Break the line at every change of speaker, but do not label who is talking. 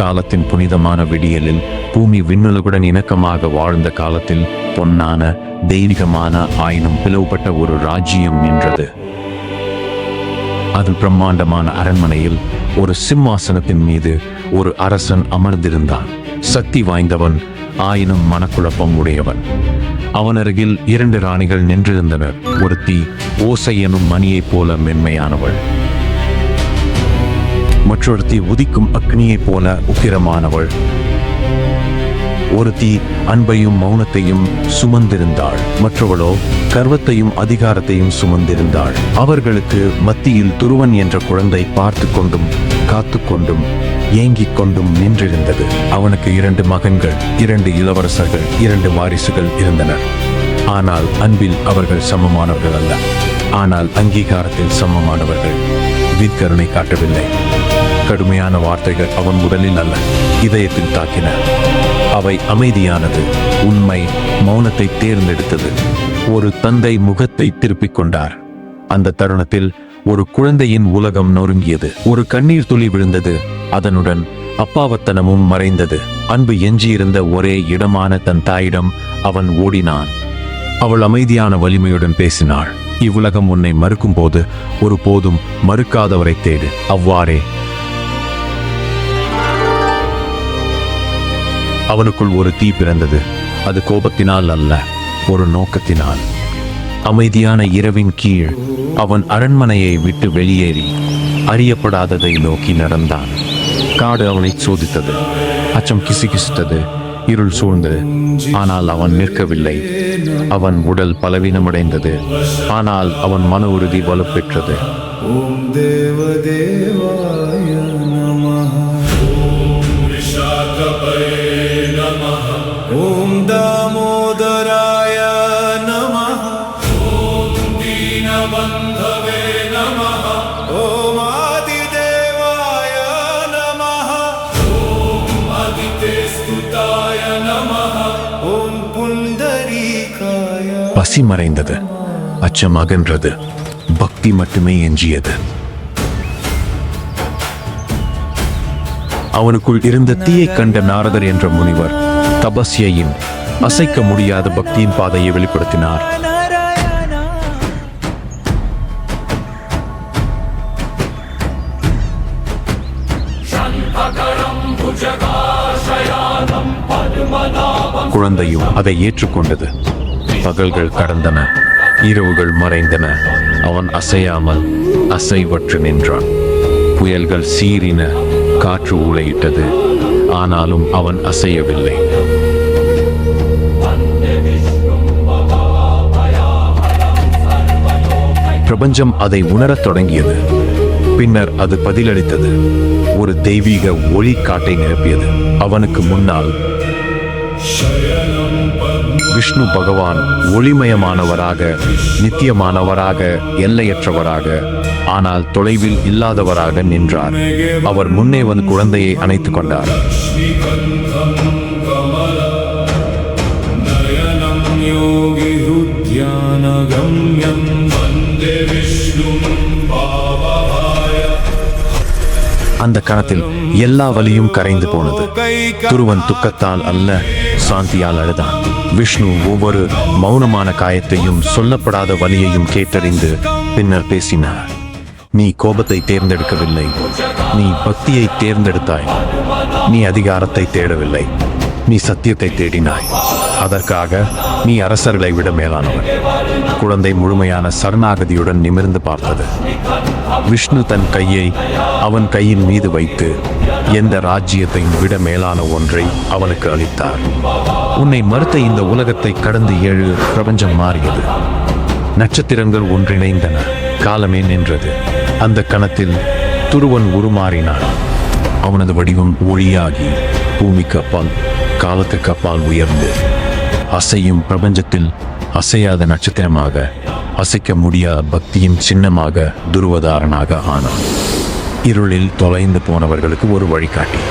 காலத்தின் புனிதமான விடியலில் பூமி விண்ணுலகுடன் இணக்கமாக வாழ்ந்த காலத்தில் பொன்னான தெய்வீகமான ஆயினும் பிளவுபட்ட ஒரு ராஜ்யம் நின்றது. அது பிரம்மாண்டமான அரண்மனையில் ஒரு சிம்மாசனத்தின் மீது ஒரு அரசன் அமர்ந்திருந்தான். சக்தி வாய்ந்தவன், ஆயினும் மனக்குழப்பம் உடையவன். அவன் அருகில் 2 ராணிகள் நின்றிருந்தனர். ஒருத்தி ஓசை எனும் மணியைப் போல மென்மையானவள், மற்றொருத்தி உதிக்கும் அக்னியைப் போல உக்கிரமானவள். ஒருத்தி அன்பையும் மௌனத்தையும் சுமந்திருந்தாள், மற்றவளோ கர்வத்தையும் அதிகாரத்தையும் சுமந்திருந்தாள். அவர்களுக்கு மத்தியில் துருவன் என்ற குழந்தை பார்த்து கொண்டும் காத்து கொண்டும் ஏங்கிக் கொண்டும் நின்றிருந்தது. அவனுக்கு 2 மகன்கள், 2 இளவரசர்கள், 2 வாரிசுகள் இருந்தனர். ஆனால் அன்பில் அவர்கள் சமமானவர்கள் அல்ல. ஆனால் அங்கீகாரத்தில் சமமானவர்கள். விற்கருணை காட்டவில்லை. கடுமையான வார்த்தைகள் அவன் உடலில் அல்ல, இதயத்தில் தாக்கின. அவை அமைதியானது, உண்மை, மௌனத்தை தேர்ந்தெடுத்தது. ஒரு தந்தை முகத்தை திருப்பிக் கொண்டார். அந்த தருணத்தில் ஒரு குழந்தையின் உலகம் நொறுங்கியது. ஒரு கண்ணீர் துளி விழுந்தது. அதனுடன் அப்பாவத்தனமும் மறைந்தது. அன்பு எஞ்சியிருந்த ஒரே இடமான தன் தாயிடம் அவன் ஓடினான். அவள் அமைதியான வலிமையுடன் பேசினாள். இவ்வுலகம் உன்னை மறுக்கும் போது ஒரு போதும் மறுக்காதவரை தேடு. அவ்வாறே அவனுக்குள் ஒரு தீ பிறந்தது. அது கோபத்தினால் அல்ல, ஒரு நோக்கத்தினால். அமைதியான இரவின் கீழ் அவன் அரண்மனையை விட்டு வெளியேறி அறியப்படாததை நோக்கி நடந்தான். காடு அவனை சோதித்தது. அச்சம் கிசுகிசுத்தது. இருள் சூழ்ந்தது. ஆனால் அவன் நிற்கவில்லை. அவன் உடல் பலவீனமடைந்தது. ஆனால் அவன் மன உறுதி வலுப்பெற்றது. ஓம் தேவ தேவாய நமஹ. ஓம் தாமோதராய நமஹ. ஓம் தீனபந்தவே நமஹ. ஓம் ஆதிதேவாய நமஹ. ஓம் ஆதிதேஸ்துதாய நமஹ. ஓம் புண்டரீகாய. பசி மறைந்தது. அச்சம் அகன்றது. பக்தி மட்டுமே எஞ்சியது. அவனுக்குள் இருந்த தீயை கண்ட நாரதர் என்ற முனிவர் தபஸ்யையின் அசைக்க முடியாத பக்தியின் பாதையை வெளிப்படுத்தினார். குழந்தையும் அதை ஏற்றுக்கொண்டது. பகல்கள் கடந்தன, இரவுகள் மறைந்தன. அவன் அசையாமல் அசைவற்று நின்றான். புயல்கள் சீறின, காற்று ஊளையிட்டது. ஆனாலும் அவன் அசையவில்லை. பிரபஞ்சம் அதை உணரத் தொடங்கியது. பின்னர் அது பதிலளித்தது. ஒரு தெய்வீக ஒளி காட்டை நிரப்பியது. அவனுக்கு முன்னால் விஷ்ணு பகவான் ஒளிமயமானவராக, நித்தியமானவராக, எல்லையற்றவராக, ஆனால் தொலைவில் இல்லாதவராக நின்றார். அவர் முன்னே வந்து குழந்தையை அணைத்துக் கொண்டார். அந்த கணத்தில் எல்லா வலியும் கரைந்து போனது. துருவன் துக்கத்தால் அல்ல, சாந்தியால் அழுதான். விஷ்ணு ஒவ்வொரு மௌனமான காயத்தையும் சொல்லப்படாத வலியையும் கேட்டறிந்து பின்னர் பேசினார். நீ கோபத்தை தேர்ந்தெடுக்கவில்லை, நீ பக்தியை தேர்ந்தெடுத்தாய். நீ அதிகாரத்தை தேடவில்லை, நீ சத்தியத்தை தேடினாய். அதற்காக நீ அரசர்களை விட மேலானவன். குழந்தை முழுமையான சரணாகதியுடன் நிமிர்ந்து பார்த்தது. விஷ்ணு தன் கையை அவன் கையின் மீது வைத்து எந்த ராஜ்யத்தையும் விட மேலான ஒன்றை அவனுக்கு அளித்தார். உன்னை மறுத்த இந்த உலகத்தை கடந்து 7 பிரபஞ்சம் மாறியது. நட்சத்திரங்கள் ஒன்றிணைந்தன. காலமே நின்றது. அந்த கணத்தில் துருவன் உருமாறினான். அவனது வடிவம் ஒளியாகி பூமிக்கு அப்பால், காலத்துக்கு அப்பால் உயர்ந்து அசையும் பிரபஞ்சத்தில் அசையாத நட்சத்திரமாக, அசைக்க முடியாத பக்தியின் சின்னமாக, துருவதாரனாக ஆனான். இருளில் தொலைந்து போனவர்களுக்கு ஒரு வழிகாட்டி.